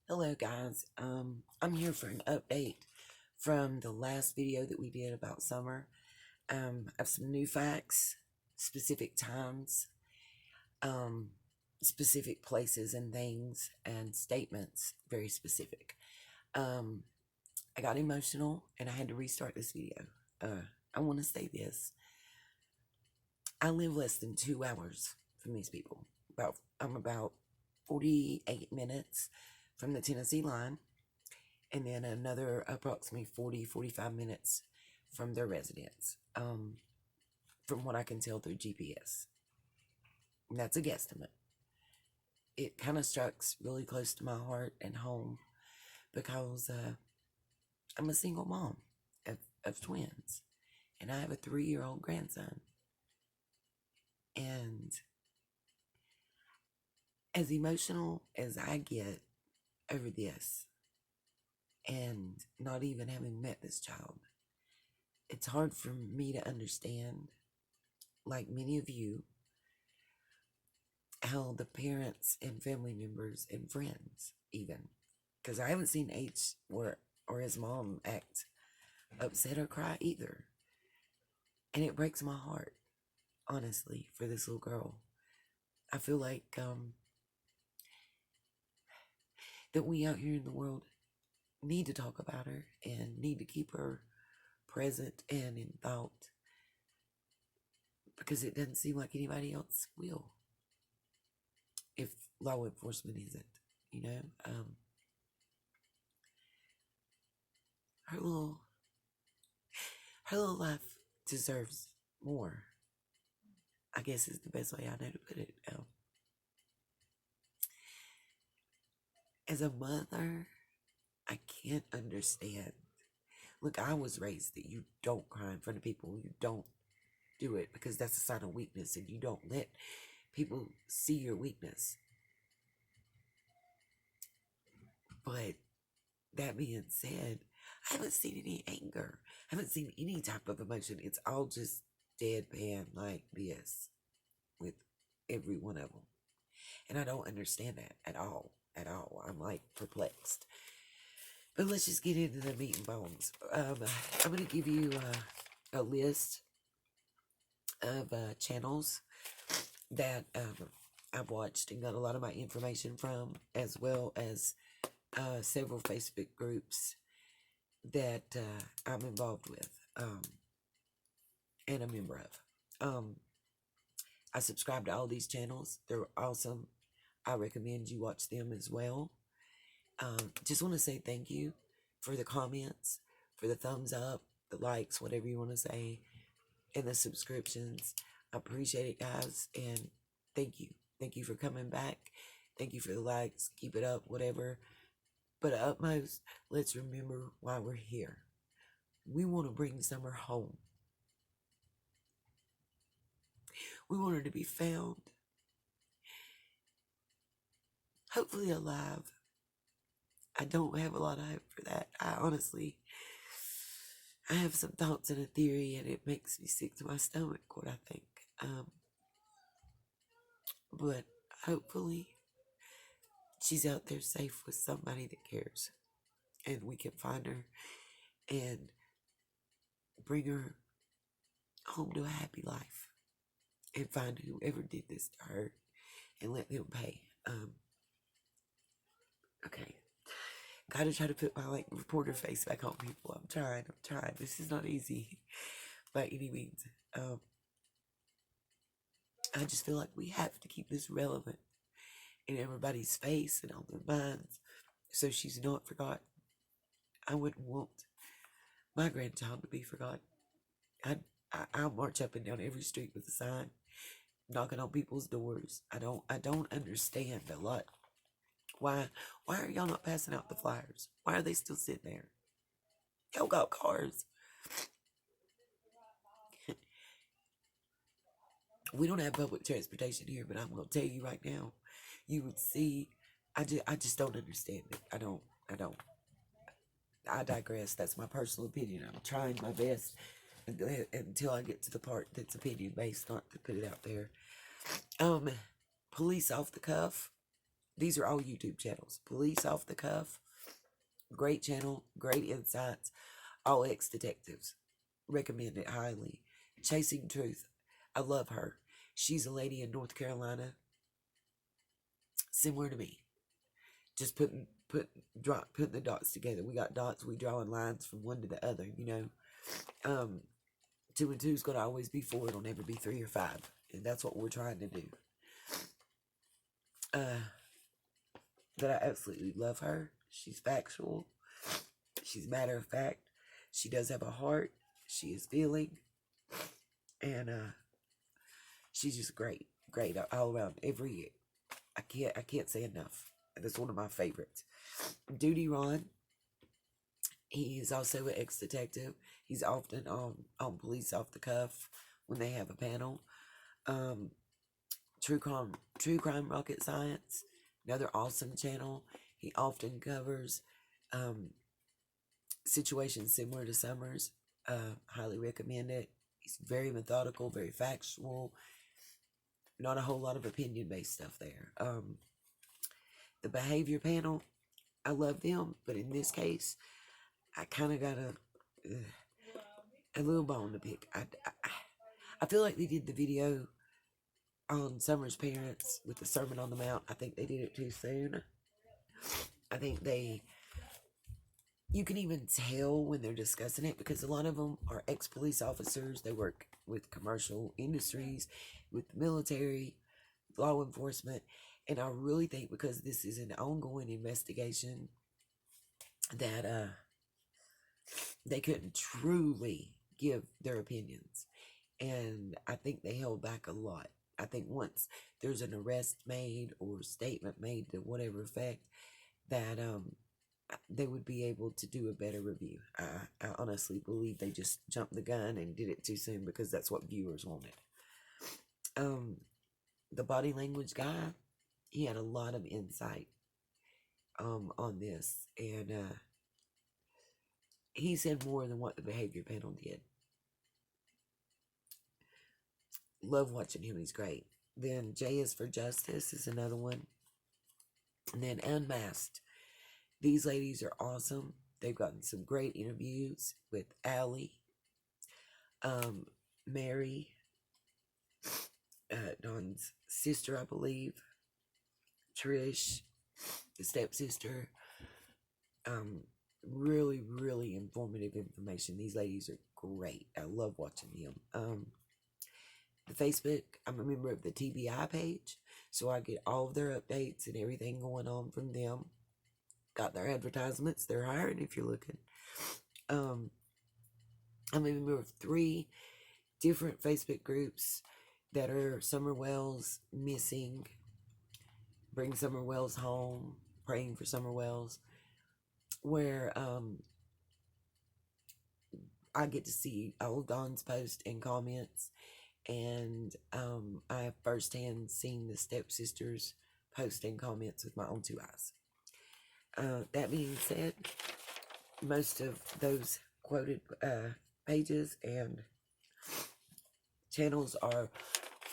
Hello guys, I'm here for an update from the last video that we did about summer. I have some new facts, specific times, um, specific places and things and statements, very specific. Um, I got emotional and I had to restart this video. I want to say this. I live less than 2 hours from these people. I'm about 48 minutes from the Tennessee line, and then another approximately 45 minutes from their residence, from what I can tell through GPS. And that's a guesstimate. It kind of strikes really close to my heart and home because I'm a single mom of twins, and I have a 3-year-old grandson. And as emotional as I get over this, and not even having met this child, it's hard for me to understand, like many of you, how the parents and family members and friends, even, because I haven't seen H or his mom act upset or cry either. And it breaks my heart, honestly, for this little girl. I feel like that we out here in the world need to talk about her and need to keep her present and in thought, because it doesn't seem like anybody else will, if law enforcement isn't, you know. Her little life deserves more, I guess is the best way I know to put it. As a mother, I can't understand. Look, I was raised that you don't cry in front of people. You don't do it because that's a sign of weakness, and you don't let people see your weakness. But that being said, I haven't seen any anger. I haven't seen any type of emotion. It's all just deadpan like this with every one of them. And I don't understand that at all. At all. I'm like perplexed. But let's just get into the meat and bones. I'm going to give you a list of channels that I've watched and got a lot of my information from, as well as several Facebook groups that I'm involved with and a member of. I subscribe to all these channels. They're awesome. I recommend you watch them as well. Just want to say thank you for the comments, for the thumbs up, the likes, whatever you want to say, and the subscriptions. I appreciate it, guys, and thank you. Thank you for coming back. Thank you for the likes. Keep it up, whatever. But at utmost, let's remember why we're here. We want to bring Summer home. We want her to be found, hopefully alive. I don't have a lot of hope for that. I have some thoughts and a theory, and it makes me sick to my stomach what I think. But hopefully she's out there safe with somebody that cares, and we can find her and bring her home to a happy life, and find whoever did this to her and let them pay. Okay. Gotta try to put my like reporter face back on people. I'm trying. This is not easy by any means. I just feel like we have to keep this relevant in everybody's face and on their minds, so she's not forgotten. I wouldn't want my grandchild to be forgotten. I'll march up and down every street with a sign, knocking on people's doors. I don't understand a lot. Why are y'all not passing out the flyers? Why are they still sitting there? Y'all got cars. We don't have public transportation here, but I'm gonna tell you right now, you would see. I just don't understand it. I don't. I digress. That's my personal opinion. I'm trying my best until I get to the part that's opinion based, not to put it out there. Police off the cuff. These are all YouTube channels. Police Off the Cuff, great channel, great insights. All ex-detectives, recommend it highly. Chasing Truth, I love her. She's a lady in North Carolina, similar to me. Just putting the dots together. We got dots. We drawing lines from one to the other. You know, 2 and 2 is gonna always be 4. It'll never be 3 or 5, and that's what we're trying to do. But I absolutely love her. She's factual. She's matter of fact. She does have a heart. She is feeling, and she's just great all around. I can't say enough. That's one of my favorites. Duty Ron, he is also an ex-detective. He's often on Police Off the Cuff when they have a panel. True Crime Rocket Science, another awesome channel. He often covers situations similar to Summers. Highly recommend it. He's very methodical, very factual. Not a whole lot of opinion-based stuff there. The Behavior Panel, I love them, but in this case, I kind of got a little bone to pick. I feel like they did the video on Summer's parents with the Sermon on the Mount. I think they did it too soon. I think you can even tell when they're discussing it, because a lot of them are ex-police officers. They work with commercial industries, with the military, law enforcement, and I really think because this is an ongoing investigation that they couldn't truly give their opinions, and I think they held back a lot. I think once there's an arrest made or statement made to whatever effect, that they would be able to do a better review. I honestly believe they just jumped the gun and did it too soon because that's what viewers wanted. The body language guy, he had a lot of insight on this, and he said more than what the behavior panel did. Love watching him. He's great. Then J is for Justice is another one. And then Unmasked. These ladies are awesome. They've gotten some great interviews with Allie, Mary, Dawn's sister, I believe, Trish, the stepsister. Really, really informative information. These ladies are great. I love watching them. The Facebook, I'm a member of the TBI page, so I get all of their updates and everything going on from them. Got their advertisements. They're hiring if you're looking. I'm a member of 3 different Facebook groups that are Summer Wells missing, bring Summer Wells home, praying for Summer Wells, where I get to see all Dawn's posts and comments, and I have firsthand seen the stepsisters post and comments with my own 2 eyes. That being said, most of those quoted pages and channels are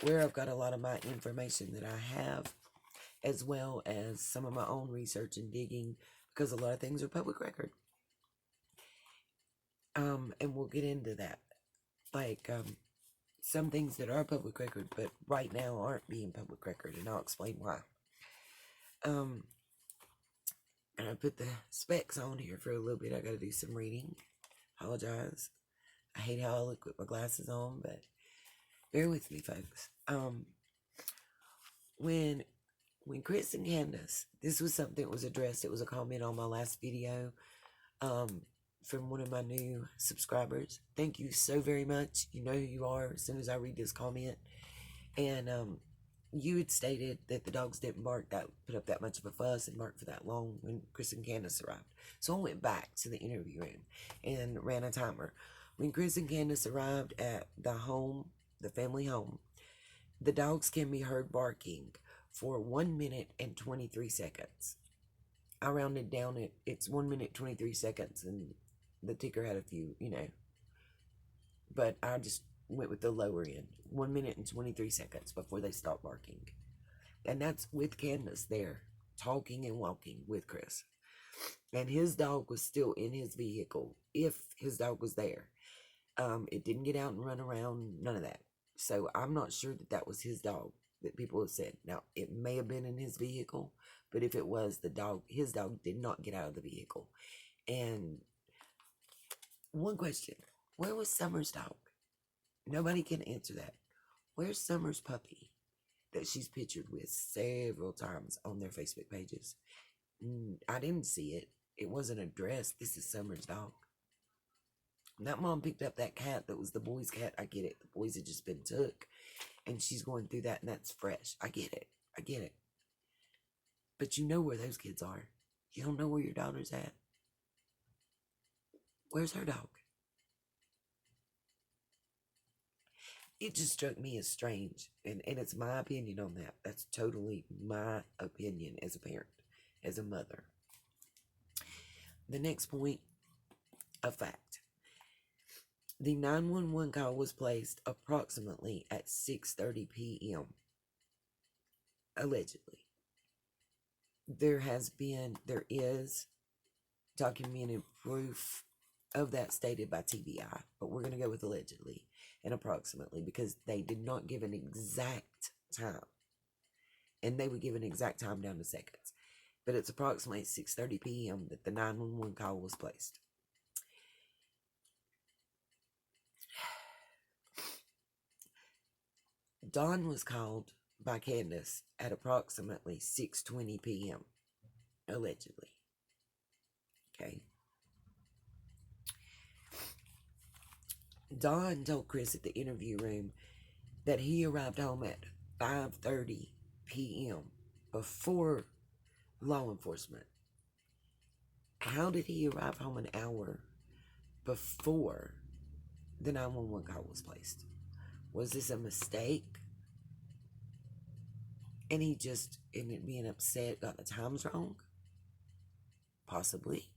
where I've got a lot of my information that I have, as well as some of my own research and digging, because a lot of things are public record. And we'll get into that. Like, some things that are public record, but right now aren't being public record, and I'll explain why. And I put the specs on here for a little bit. I gotta do some reading. Apologize. I hate how I look with my glasses on, but bear with me, folks. When Chris and Candace, this was something that was addressed. It was a comment on my last video from one of my new subscribers. Thank you so very much. You know who you are as soon as I read this comment. And you had stated that the dogs didn't put up that much of a fuss and bark for that long when Chris and Candace arrived. So I went back to the interview room and ran a timer. When Chris and Candace arrived at the home, the family home, the dogs can be heard barking for 1 minute and 23 seconds. I rounded down it's 1 minute 23 seconds, and the ticker had a few, but I just went with the lower end. 1 minute and 23 seconds before they stopped barking. And that's with Candace there. talking and walking with Chris. And his dog was still in his vehicle, if his dog was there. It didn't get out and run around, none of that. So I'm not sure that that was his dog that people have said. Now, it may have been in his vehicle, but if it was, his dog did not get out of the vehicle. And one question, where was Summer's dog? Nobody can answer that. Where's Summer's puppy that she's pictured with several times on their Facebook pages? I didn't see it. It wasn't addressed. This is Summer's dog. That mom picked up that cat that was the boy's cat. I get it. The boys had just been took, and she's going through that, and that's fresh. I get it. I get it. But you know where those kids are. You don't know where your daughter's at. Where's her dog? It just struck me as strange, and it's my opinion on that. That's totally my opinion as a parent, as a mother. The next point, a fact. The 911 call was placed approximately at 6:30 p.m. Allegedly. There is documented proof of that stated by TBI, but we're going to go with allegedly and approximately because they did not give an exact time. And they would give an exact time down to seconds. But it's approximately 6:30 p.m. that the 911 call was placed. Dawn was called by Candace at approximately 6:20 p.m. Allegedly. Okay. Dawn told Chris at the interview room that he arrived home at 5:30 p.m. before law enforcement. How did he arrive home an hour before the 911 call was placed? Was this a mistake? And he just, in it being upset, got the times wrong? Possibly.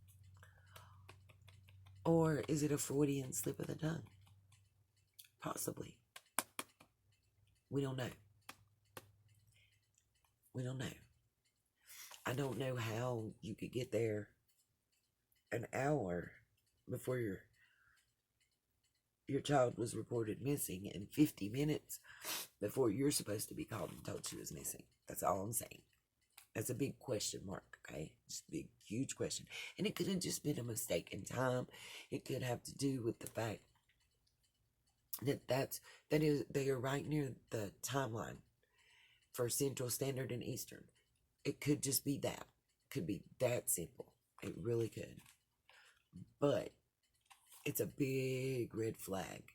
Or is it a Freudian slip of the tongue? Possibly. We don't know. We don't know. I don't know how you could get there an hour before your child was reported missing and 50 minutes before you're supposed to be called and told she was missing. That's all I'm saying. That's a big question mark, okay? Just a big, huge question. And it could have just been a mistake in time. It could have to do with the fact that they are right near the timeline for Central Standard and Eastern. It could just be that. Could be that simple. It really could. But it's a big red flag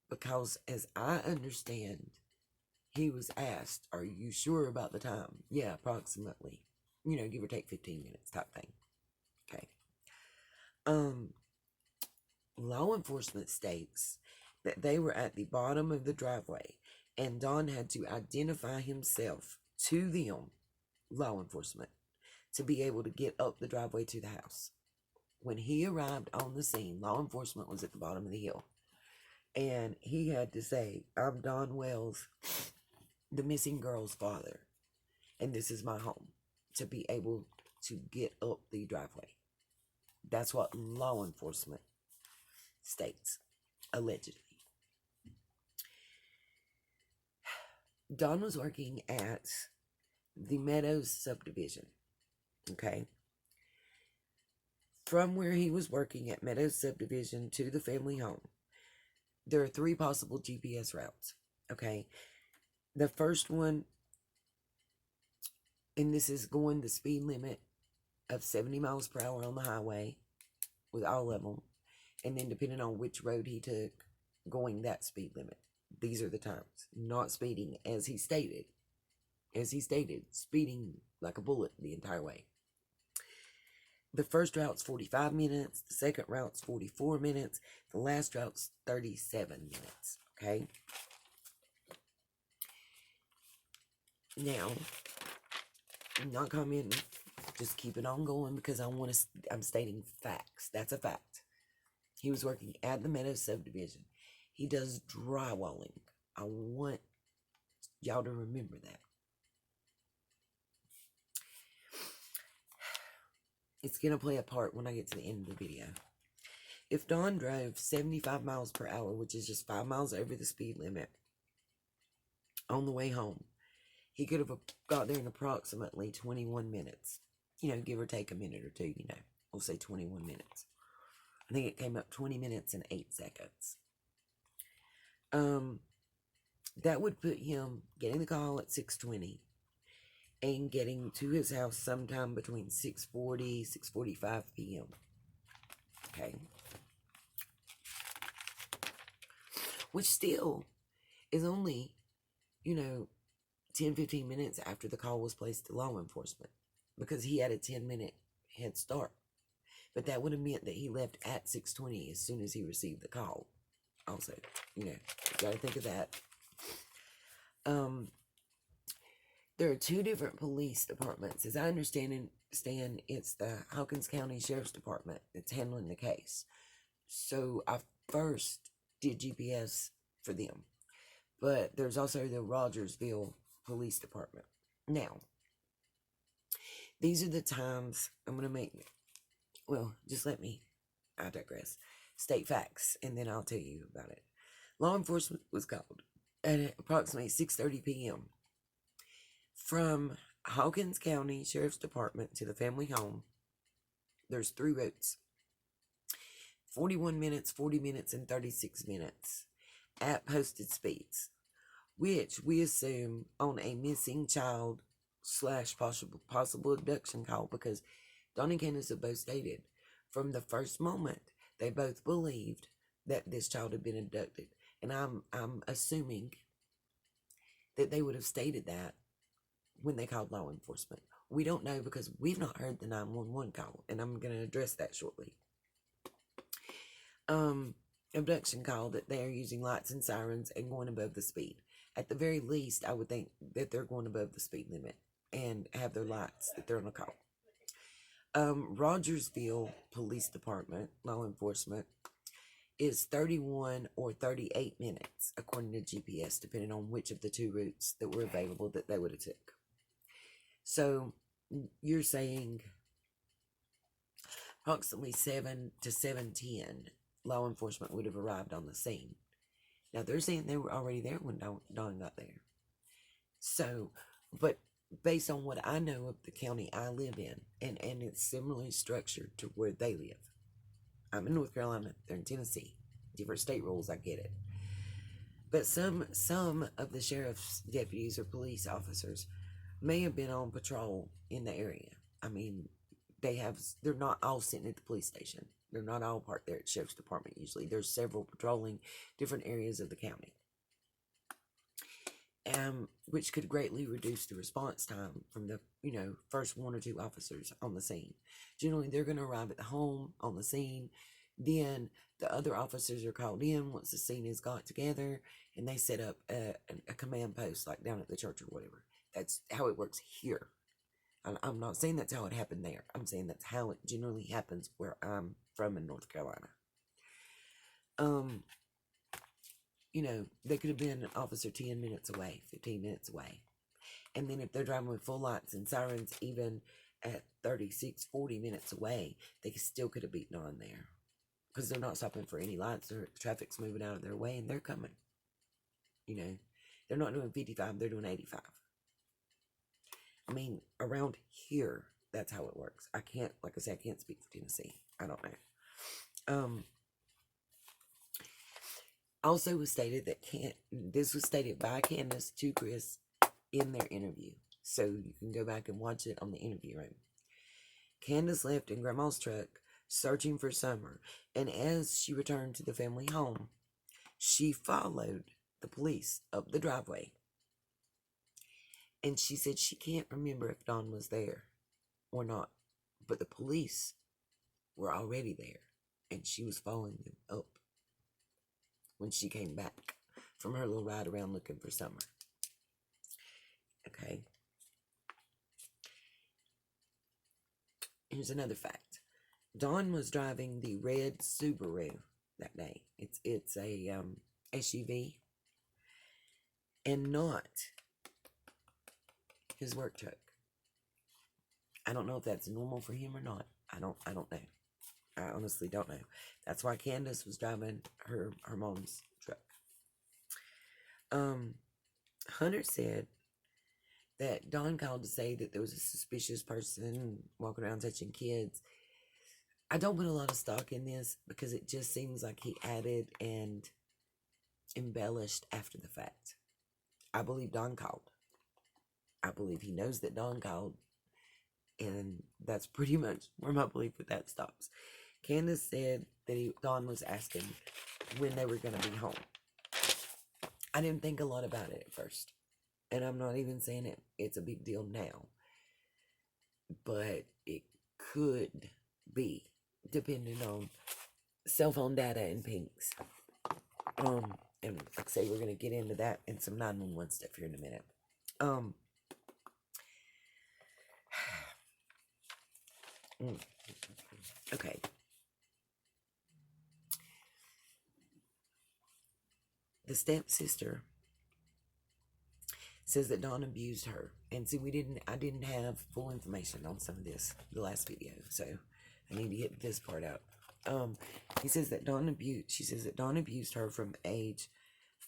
because, as I understand, he was asked, "Are you sure about the time?" Yeah, approximately. Give or take 15 minutes type thing. Okay. Law enforcement states that they were at the bottom of the driveway and Don had to identify himself to them, law enforcement, to be able to get up the driveway to the house. When he arrived on the scene, law enforcement was at the bottom of the hill. And he had to say, "I'm Don Wells, the missing girl's father, and this is my home," to be able to get up the driveway. That's what law enforcement states, allegedly. Don was working at the Meadows subdivision, okay? From where he was working at Meadows subdivision to the family home, there are 3 possible GPS routes, okay? The first one, and this is going the speed limit of 70 miles per hour on the highway with all of them, and then depending on which road he took, going that speed limit. These are the times. Not speeding, as he stated, speeding like a bullet the entire way. The first route's 45 minutes, the second route's 44 minutes, the last route's 37 minutes, okay? Now, I'm not commenting, just keep it on going because I'm stating facts. That's a fact. He was working at the Meadows subdivision. He does drywalling. I want y'all to remember that. It's going to play a part when I get to the end of the video. If Don drove 75 miles per hour, which is just 5 miles over the speed limit, on the way home, he could have got there in approximately 21 minutes. You know, give or take a minute or two, you know. We'll say 21 minutes. I think it came up 20 minutes and 8 seconds. That would put him getting the call at 6:20 and getting to his house sometime between 6:40, 6:45 p.m. Okay. Which still is only, 10, 15 minutes after the call was placed to law enforcement, because he had a 10-minute head start. But that would have meant that he left at 6:20 as soon as he received the call. Also, you got to think of that. There are 2 different police departments. As I understand, it's the Hawkins County Sheriff's Department that's handling the case. So I first did GPS for them. But there's also the Rogersville Police Department. Now, these are the times I'm going to make, just let me, I digress, state facts, and then I'll tell you about it. Law enforcement was called at approximately 6:30 p.m. From Hawkins County Sheriff's Department to the family home. There's 3 routes. 41 minutes, 40 minutes, and 36 minutes at posted speeds, which we assume on a missing child / possible abduction call, because Don and Candace have both stated from the first moment they both believed that this child had been abducted. And I'm assuming that they would have stated that when they called law enforcement. We don't know, because we've not heard the 911 call, and I'm going to address that shortly. Abduction call that they are using lights and sirens and going above the speed. At the very least, I would think that they're going above the speed limit and have their lights that they're on a call. Rogersville Police Department, law enforcement, is 31 or 38 minutes, according to GPS, depending on which of the 2 routes that were available that they would have took. So, you're saying approximately 7 to 7:10, law enforcement would have arrived on the scene. Now, they're saying they were already there when Don got there. So, but based on what I know of the county I live in, and it's similarly structured to where they live. I'm in North Carolina, they're in Tennessee. Different state rules, I get it. But some of the sheriff's deputies or police officers may have been on patrol in the area. I mean, they're not all sitting at the police station. They're not all parked there at the sheriff's department usually. There's several patrolling different areas of the county. Which could greatly reduce the response time from the, first 1 or 2 officers on the scene. Generally, they're going to arrive at the home on the scene. Then the other officers are called in once the scene is got together, and they set up a command post, like down at the church or whatever. That's how it works here. I'm not saying that's how it happened there. I'm saying that's how it generally happens where I'm from in North Carolina. They could have been an officer 10 minutes away, 15 minutes away. And then if they're driving with full lights and sirens, even at 36, 40 minutes away, they still could have beaten on there. Because they're not stopping for any lights. The traffic's moving out of their way, and they're coming. They're not doing 55, they're doing 85. I mean, around here, that's how it works. I can't speak for Tennessee. I don't know. Also was stated that this was stated by Candace to Chris in their interview. So you can go back and watch it on the interview room. Candace left in Grandma's truck searching for Summer, and as she returned to the family home, she followed the police up the driveway. And she said she can't remember if Don was there or not, but the police were already there, and she was following them up when she came back from her little ride around looking for Summer. Okay. Here's another fact. Don was driving the red Subaru that day. It's a SUV, and not his work truck. I don't know if that's normal for him or not. I don't know. I honestly don't know. That's why Candace was driving her mom's truck. Hunter said that Don called to say that there was a suspicious person walking around touching kids. I don't put a lot of stock in this because it just seems like he added and embellished after the fact. I believe Don called. I believe he knows that Don called, and that's pretty much where my belief with that stops. Candace said that Don was asking when they were going to be home. I didn't think a lot about it at first, and I'm not even saying it's a big deal now, but it could be, depending on cell phone data and pings. And like I say, we're going to get into that and some 911 stuff here in a minute. Okay. The stepsister says that Dawn abused her. And see, I didn't have full information on some of this, the last video, so I need to get this part out. She says that Dawn abused her from age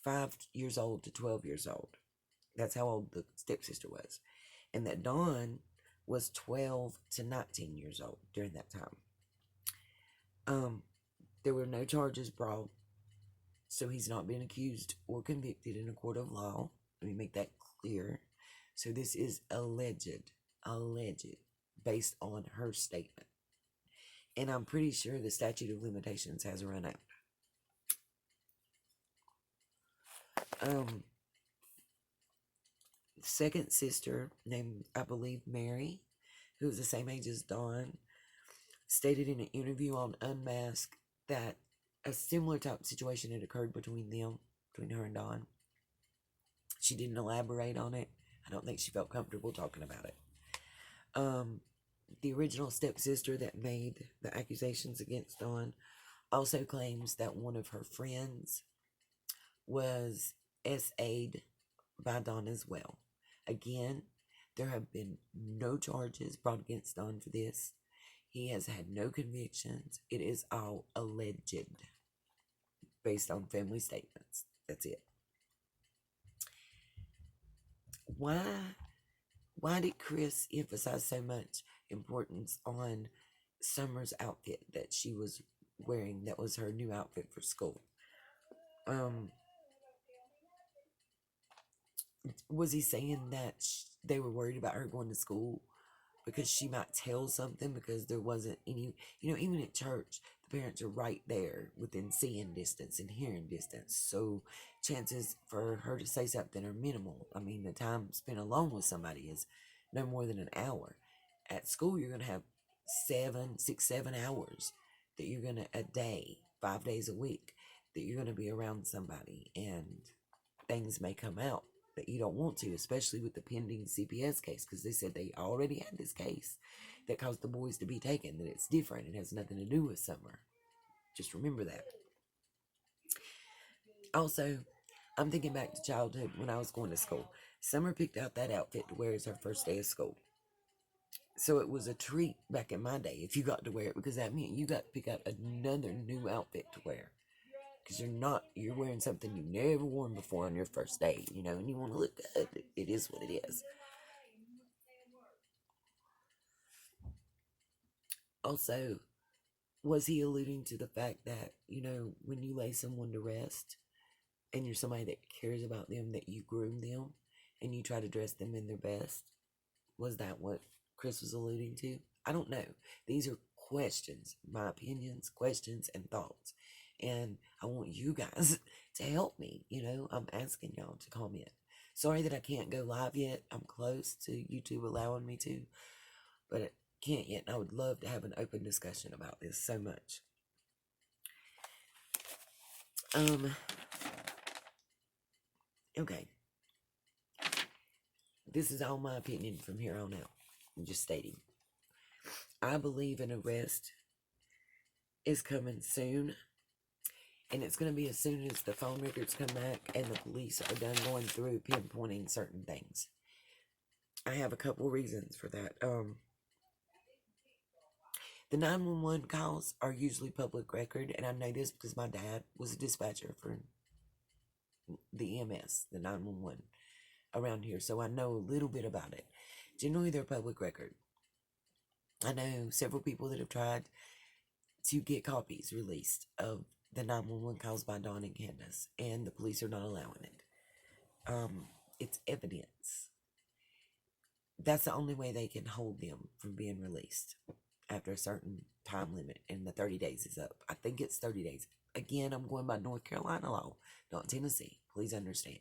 5 years old to 12 years old. That's how old the stepsister was. And that Dawn was 12 to 19 years old during that time. There were no charges brought, so he's not been accused or convicted in a court of law. Let me make that clear. So this is alleged, based on her statement. And I'm pretty sure the statute of limitations has run out. Second sister, named, I believe, Mary, who was the same age as Dawn, stated in an interview on Unmasked that a similar type of situation had occurred between her and Dawn. She didn't elaborate on it. I don't think she felt comfortable talking about it. The original stepsister that made the accusations against Dawn also claims that one of her friends was SA'd by Dawn as well. Again, there have been no charges brought against Dawn for this. He has had no convictions. It is all alleged, based on family statements. That's it. Why did Chris emphasize so much importance on Summer's outfit that she was wearing? That was her new outfit for school. Was he saying that they were worried about her going to school because she might tell something, because there wasn't any, even at church, the parents are right there within seeing distance and hearing distance. So chances for her to say something are minimal. I mean, the time spent alone with somebody is no more than an hour. At school, you're going to have 7 hours that you're going to, a day, 5 days a week, that you're going to be around somebody, and things may come out that you don't want to, especially with the pending CPS case, because they said they already had this case that caused the boys to be taken, that it's different. It has nothing to do with Summer. Just remember that. Also, I'm thinking back to childhood when I was going to school. Summer picked out that outfit to wear as her first day of school. So it was a treat back in my day if you got to wear it, because that meant you got to pick out another new outfit to wear. Because you're wearing something you've never worn before on your first day, and you want to look good. It is what it is. Also, was he alluding to the fact that, when you lay someone to rest and you're somebody that cares about them, that you groom them and you try to dress them in their best? Was that what Chris was alluding to? I don't know. These are questions, my opinions, questions, and thoughts. And I want you guys to help me. I'm asking y'all to comment. Sorry that I can't go live yet. I'm close to YouTube allowing me to, but I can't yet. And I would love to have an open discussion about this so much. Okay. This is all my opinion from here on out. I'm just stating. I believe an arrest is coming soon. And it's going to be as soon as the phone records come back and the police are done going through pinpointing certain things. I have a couple reasons for that. The 911 calls are usually public record, and I know this because my dad was a dispatcher for the EMS, the 911 around here, so I know a little bit about it. Generally, they're public record. I know several people that have tried to get copies released of the 911 calls by Dawn and Candace, and the police are not allowing it. It's evidence. That's the only way they can hold them from being released after a certain time limit, and the 30 days is up. I think it's 30 days. Again, I'm going by North Carolina law, not Tennessee. Please understand.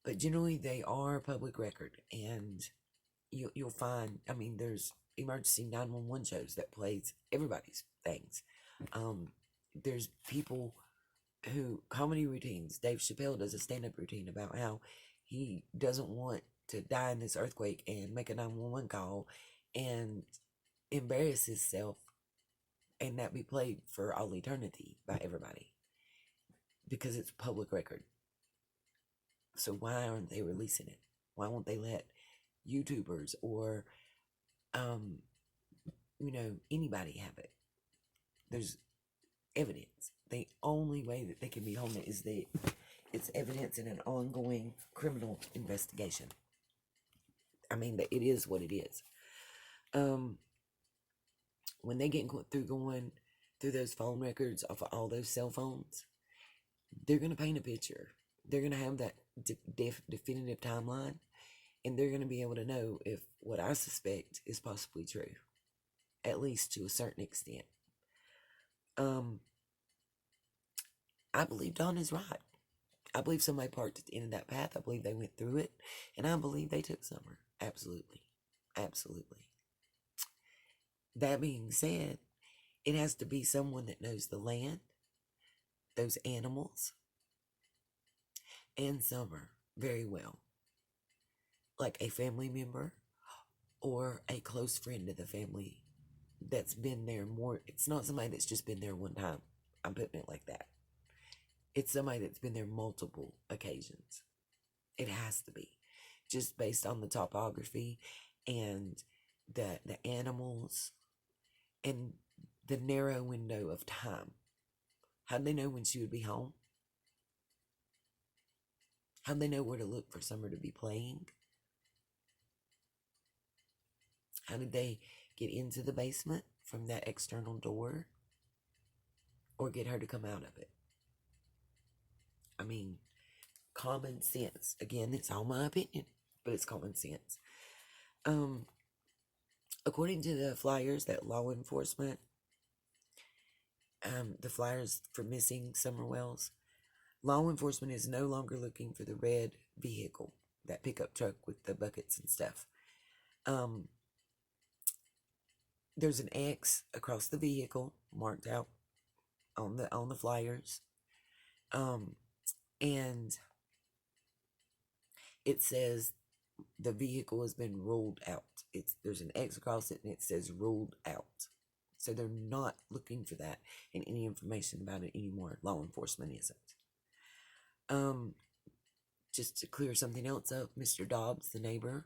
But generally, they are public record, and you'll find, I mean, there's emergency 911 shows that plays everybody's things. There's people who, comedy routines. Dave Chappelle does a stand-up routine about how he doesn't want to die in this earthquake and make a 911 call and embarrass himself and that be played for all eternity by everybody because it's public record. So why aren't they releasing it? Why won't they let YouTubers or anybody have it? There's evidence. The only way that they can be holding it is that it's evidence in an ongoing criminal investigation. I mean, that it is what it is. When they get through going through those phone records off of all those cell phones, they're going to paint a picture. They're going to have that definitive timeline, and they're going to be able to know if what I suspect is possibly true, at least to a certain extent. I believe Dawn is right. I believe somebody parked at the end of that path. I believe they went through it, and I believe they took Summer. Absolutely. Absolutely. That being said, it has to be someone that knows the land, those animals, and Summer very well. Like a family member or a close friend of the family that's been there more. It's not somebody that's just been there one time. I'm putting it like that. It's somebody that's been there multiple occasions. It has to be. Just based on the topography and the animals and the narrow window of time. How'd they know when she would be home? How'd they know where to look for Summer to be playing? How did they get into the basement from that external door? Or get her to come out of it? I mean, common sense. Again, it's all my opinion, but it's common sense. According to the flyers that law enforcement, the flyers for missing Summer Wells, law enforcement is no longer looking for the red vehicle, that pickup truck with the buckets and stuff. There's an X across the vehicle marked out on the flyers, and it says the vehicle has been ruled out. There's an X across it, and it says ruled out. So they're not looking for that and any information about it anymore. Law enforcement isn't. Just to clear something else up, Mr. Dobbs, the neighbor,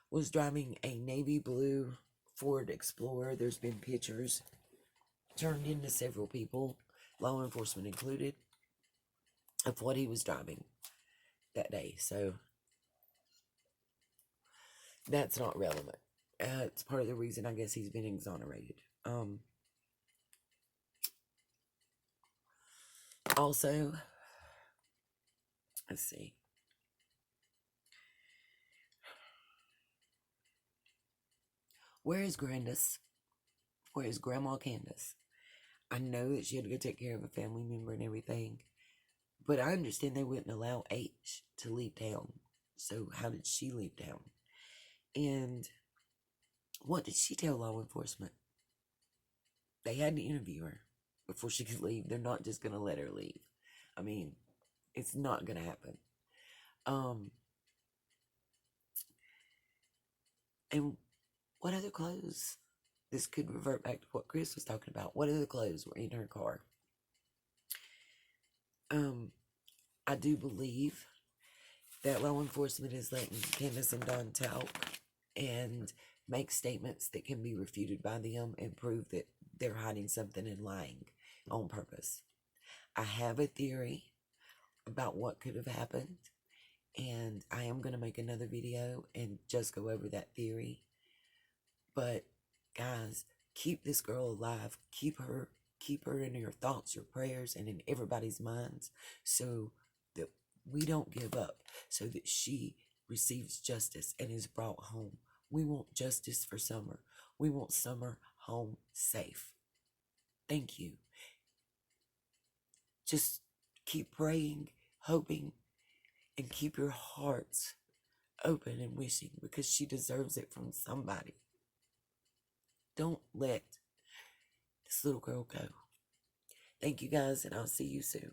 was driving a navy blue Ford Explorer. There's been pictures turned into several people, law enforcement included, of what he was driving that day. So that's not relevant. It's part of the reason I guess he's been exonerated. Also, let's see. Where is Grandis? Where is Grandma Candace? I know that she had to go take care of a family member and everything, but I understand they wouldn't allow H to leave town. So how did she leave town? And what did she tell law enforcement? They had to interview her before she could leave. They're not just going to let her leave. I mean, it's not going to happen. And what other clothes? This could revert back to what Chris was talking about. What other clothes were in her car? I do believe that law enforcement is letting Candace and Dawn talk, and make statements that can be refuted by them and prove that they're hiding something and lying on purpose. I have a theory about what could have happened, and I am going to make another video and just go over that theory. But guys, keep this girl alive. Keep her in your thoughts, your prayers, and in everybody's minds, so that we don't give up, so that she receives justice and is brought home. We want justice for Summer. We want Summer home safe. Thank you. Just keep praying, hoping, and keep your hearts open and wishing, because she deserves it from somebody. Don't let this little girl go. Thank you guys, and I'll see you soon.